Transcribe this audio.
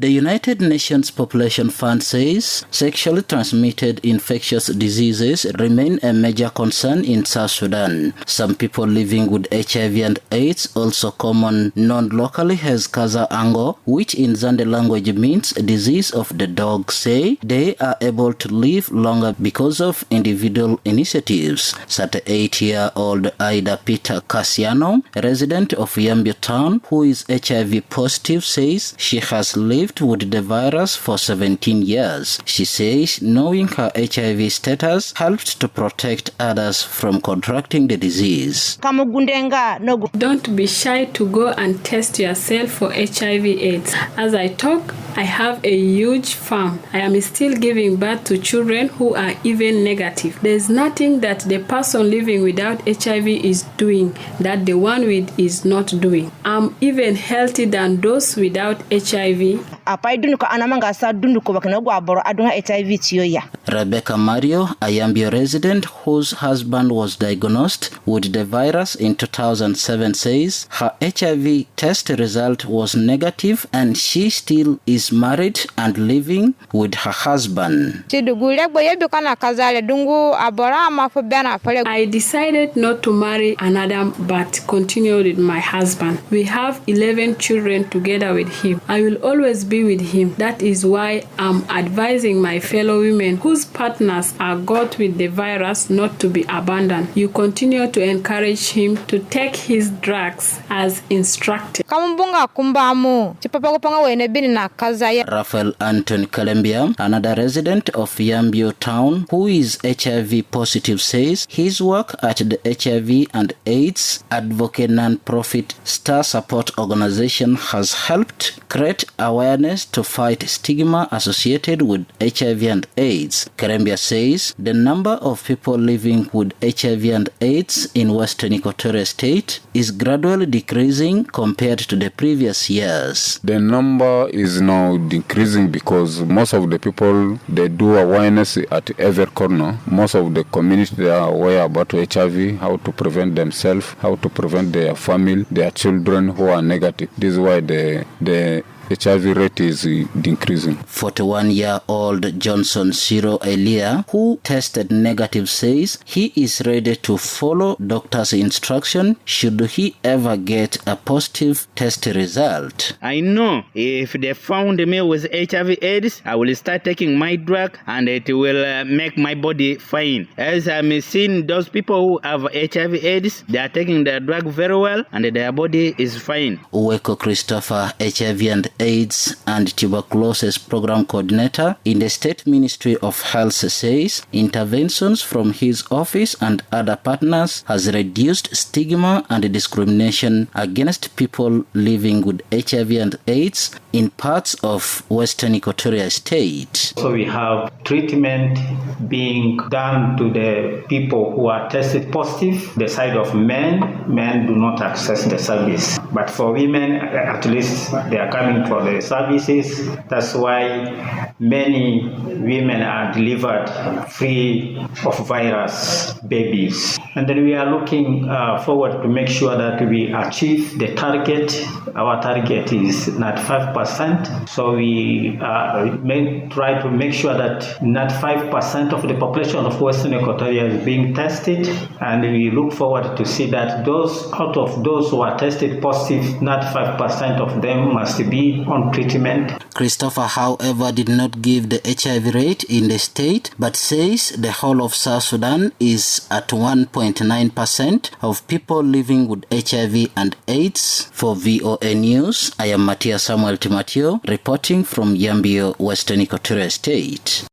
The United Nations Population Fund says sexually transmitted infectious diseases remain a major concern in South Sudan. Some people living with HIV and AIDS, also common non-locally as Kaza Ango, which in Zande language means disease of the dog, say they are able to live longer because of individual initiatives. 38-year-old Ida Peter Cassiano, a resident of Yambio town who is HIV positive, says she has lived with the virus for 17 years. She says knowing her HIV status helped to protect others from contracting the disease. Don't be shy to go and test yourself for HIV/AIDS. As I talk, I have a huge farm. I am still giving birth to children who are even negative. There's nothing that the person living without HIV is doing that the one with is not doing. I'm even healthy than those without HIV. Rebecca Mario, a Yambio resident whose husband was diagnosed with the virus in 2007, says her HIV test result was negative and she still is married and living with her husband. I decided not to marry another but continue with my husband. We have 11 children together with him. I will always be with him. That is why I'm advising my fellow women whose partners are got with the virus not to be abandoned. You continue to encourage him to take his drugs as instructed. Rafael Anton Kalembia, another resident of Yambio town who is HIV positive, says his work at the HIV and AIDS advocate non-profit Star Support Organization has helped create awareness to fight stigma associated with HIV and AIDS. Kalembia says the number of people living with HIV and AIDS in Western Equatoria state is gradually decreasing compared to the previous years. The number is now decreasing because most of the people, they do awareness at every corner. Most of the community, they are aware about HIV, how to prevent themselves, how to prevent their family, their children who are negative. This is why the HIV rate is decreasing. 41-year-old Johnson Ciro Elia, who tested negative, says he is ready to follow doctor's instruction should he ever get a positive test result. I know if they found me with HIV/AIDS, I will start taking my drug and it will make my body fine. As I'm seeing those people who have HIV/AIDS, they are taking their drug very well and their body is fine. Uweko Christopher, HIV and AIDS and Tuberculosis Program Coordinator in the State Ministry of Health, says interventions from his office and other partners has reduced stigma and discrimination against people living with HIV and AIDS in parts of Western Equatoria state. So we have treatment being done to the people who are tested positive. The side of men do not access the service. But for women, at least they are coming for the services. That's why many women are delivered free of virus babies. And then we are looking forward to make sure that we achieve the target. Our target is not 5%. So we may try to make sure that not 5% of the population of Western Equatoria is being tested. And we look forward to see that out of those who are tested positive, not 5% of them must be on treatment. Christopher, however, did not give the HIV rate in the state, but says the whole of South Sudan is at 1.9% of people living with HIV and AIDS. For VOA News, I am Matia Samuel Timatio, reporting from Yambio, Western Equatoria State.